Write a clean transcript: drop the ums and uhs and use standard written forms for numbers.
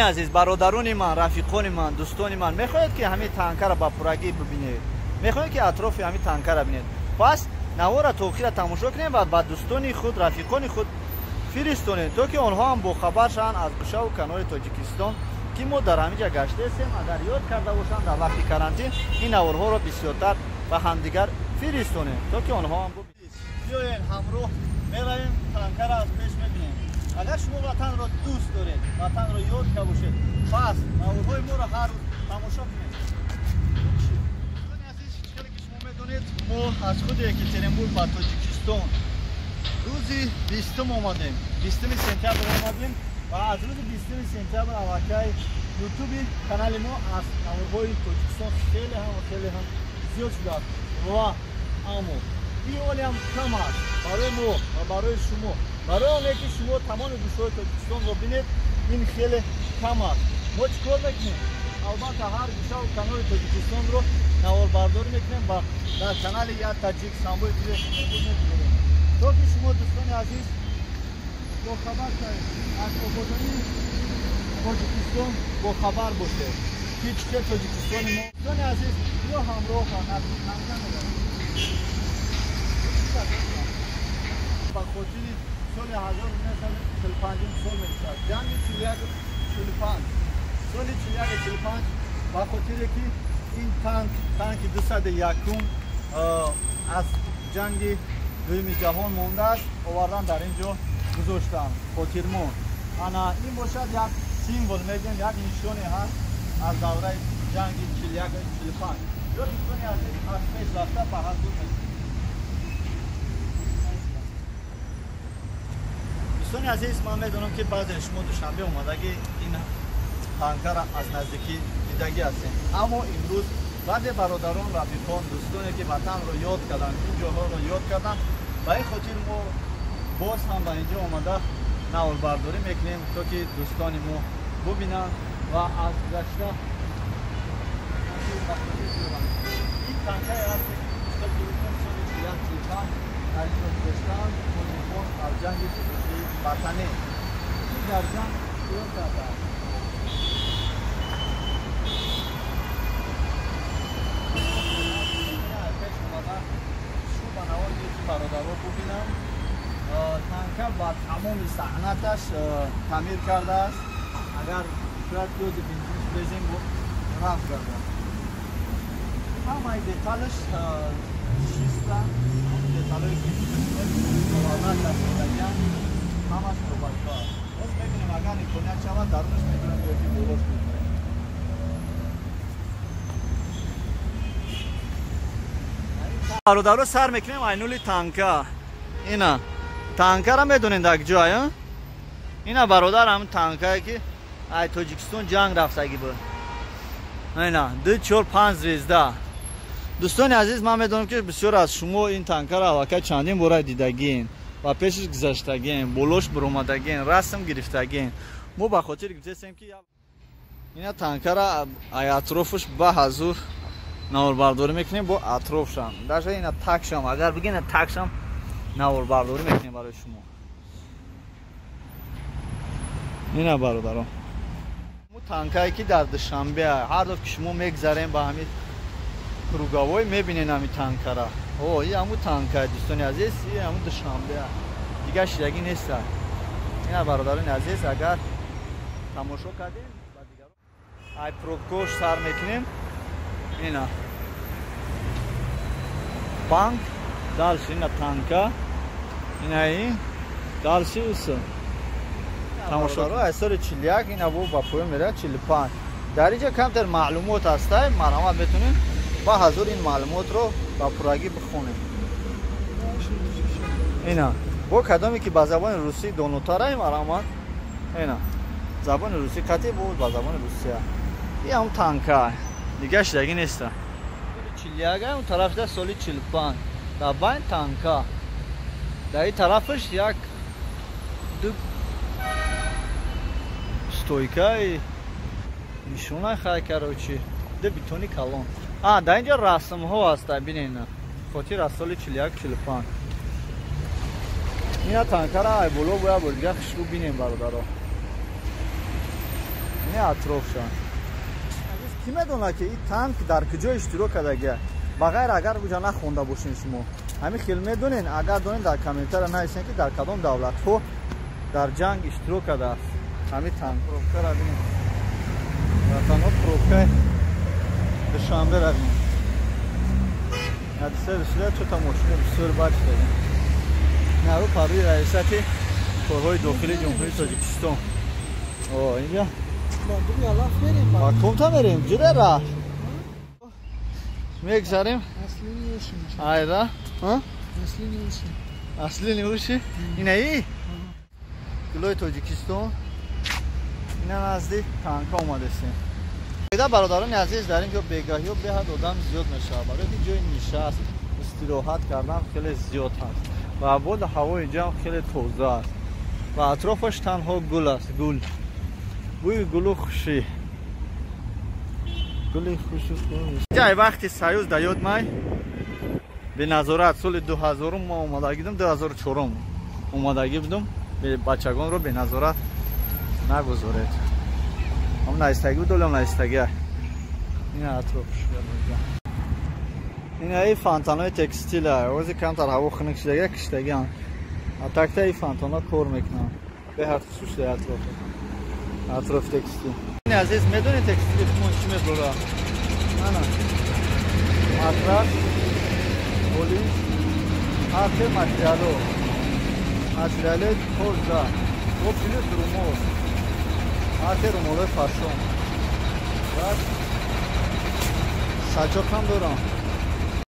عزیز برادران من، رفیقان من، دوستان من میخواید که همین تانکر را با پورگی ببینید، میخواید که اطراف همین تانکر را ببینید. پس نوار تا آخر تماشا کنید و با دوستان خود، رفیقان خود فرستونید تا که آنها هم با خبر شوند از گوشه و کنار تاجیکستان که ما در همینجا گشته هستیم. اگر یاد کرده باشند در وقت کرانتین این نوارها را بسیارتر و همدیگر فرستونید تا که آنها هم ببینید. بیاین همراه میرویم تانکر را از پیش میبینیم. اگر شما وطن را دوست دارید، وطن را یاد کرده باشید، پس نوارهای ما را هر روز تماشا کنید. چیزی که شما میدونید ما از خود یکترینبورگ به تاجیکستان روزی 20 آمدیم، 20 سپتامبر آمدیم و از روز 20 سپتامبر اوکی یوتیوب کانال ما از نوارهای تاجیکستان خیلی هم زیاد شده است و اما این حالی هم کم است برای ما و برای شما. برای آنه که شما تمام گوشه‌های تاجیکستان رو بینید این خیلی کم است. ما چیکار میکنیم؟ البته هر گوشه و کنار تاجیکستان رو نوار برداری میکنیم و در کانال یا تاجیک سامبوی دیگه میگذاریم تا که شما دوستان عزیز با خبر شوید، از آبادانی تاجیکستان با خبر باشید که چه تاجیکستان ما. دوستان عزیز یا همراه و همکن با خاطر سال 1945 سال می‌رسد. جنگ 41-45 سال 41-45 با خاطر که این تانک 201 از جنگ دوم جهان مونده است آوردن در اینجا گذاشتن خاطرمون. انا این باشد یک سیمبل میگن، یک نشانه هست از دوره جنگ 41-45. یا دوستانی از پیش رفته به هر دو دوستان عزیز، من میدونم که بعضی شما دوشنبه اومدگی این تانکر از نزدیکی دیدگی هستیم، اما امروز بعد برادران، رفیقان، دوستانی که وطن رو یاد کردن، این جاها رو یاد کردن، به این خاطر ما باز هم به اینجا اومده نوار برداری میکنیم تا که دوستان ما ببینن و از گذشته این تانکر هست که در اینجا گذاشتن از جنگ وطنی این در جنگ شروع کرده است. برادرها ببینم تانکر با تمام صحنتش تعمیر کرده است. اگر شاید دوز بنزین بزنیم رفت کرده همه دیتالش شیستن، همه دیتالهایی که دوارنش دستگیرن همش رو بایده است. باز ببینیم اگر نکنیت شود درونش میتونم یکی بولوش بکنیم. برادرها سر میکنیم اینولی تانکر. اینا تانکر هم میدونین در کجا؟ اینا برادر هم تانکر که ای تاجیکستان جنگ رفتگی بود. اینا 2-4-5-13. دوستان عزیز، من میدونم که بسیار از شما این تانکر را واقعا چندین بار دیدگین و پیشش گذشتگین، بولوش برآمدگین، رسم گرفتگین. ما به خاطر گفتیم که اینا تانکر را اطرافش به حضور نوار برداری میکنیم با اطرافشم. در اینا تکشم اگر بگین تکشم نوار برداری میکنیم برای شما. اینا برادران مو تانکایی که در دوشنبه هر دفعه که شما میگذاریم با همین کروگاوی میبینین همین تانکر را. اوه این همون تانکر دوستان عزیز، این همون دوشنبه دیگه شیرگی نیست. اینا برادران عزیز اگر تماشا کردین با دیگران ای پروکوش سر میکنیم. اینا بانک دالشی اینا تانکا اینا این دالشی اوسو تماشا رو اثر 41 اینا با پایه میره 45. در اینجا کمتر معلومات هسته، مرحمت بتونین با حضور این معلومات رو با پورگی بخونیم. اینا با کدامی که با زبان روسی دونوتا رای مرحمت اینا زبان روسی قطعی بود با زبان روسی. این هم تانکا دیگه شدگی نیست. 41 اون طرف ده سالی 45 در بین تانکا در این طرفش یک دو ستویکای نشونه خواهی کرده چی ده بیتونی کلان. در اینجا رسم ها هست بینین خاطر از سال 41-45. این تانکر های بولو باید برگه خشکو بینیم برادر ها. не атроф шон. Ки медона ки ин танк дар куҷо иштирок кардагия? Ба ғайр агар уҷа нахонда бошин шумо. Ҳамин хел медонен, агар донен дар комментария нависен ки дар кадом давлатҳо дар ҷанг иштирок кардааст. Ҳамин танк пробка равин. Танҳо пробка душанбе равин. Ҳадиса расида чота мошина бисёр бад шудагин. Нарӯ парвои раисати корҳои дохилии ҷумҳурии Тоҷикистон. О, инҷа ба кумта мерем ҷудара. Мегзарем. Айда. Асли неуши. Инаи? Гулои Тоҷикистон. Ина назди танка омадастем. Ида бародарони азиз дар ин ҷо бегаҳӣ ё беҳад одам зиёд мешавад. Барои ки ҷои нишаст, истироҳат кардан хеле зиёд ҳаст. Ва бода ҳавои ҷо хеле тоза аст. Ва атрофаш танҳо гул аст, гул. Бӯи гулу хушӣ. Гули хушу хушӣ. Ҷай вақти Союз да ёд май беназорат соли 2000 мо омадагӣ будем, 2004 омадагӣ будем. Бачагонро беназорат нагузоред. Ам наистагӣ буд, олам наистагӣ. Ина атрофш беда. Ина ай фонтанои текстила, ози камтар ҳаво хунук шудагӣ киштагиан. Атакта ай фонтана кор мекунам. Беҳад хусус дар атроф. Атроф текстил. Ин азиз медони текстили шумо чӣ мебора? Ана. Матрас, полис, ҳар материало. Материали тоза. Бо плюс румол. ҳар румолои фашон. Саҷоқам дорам.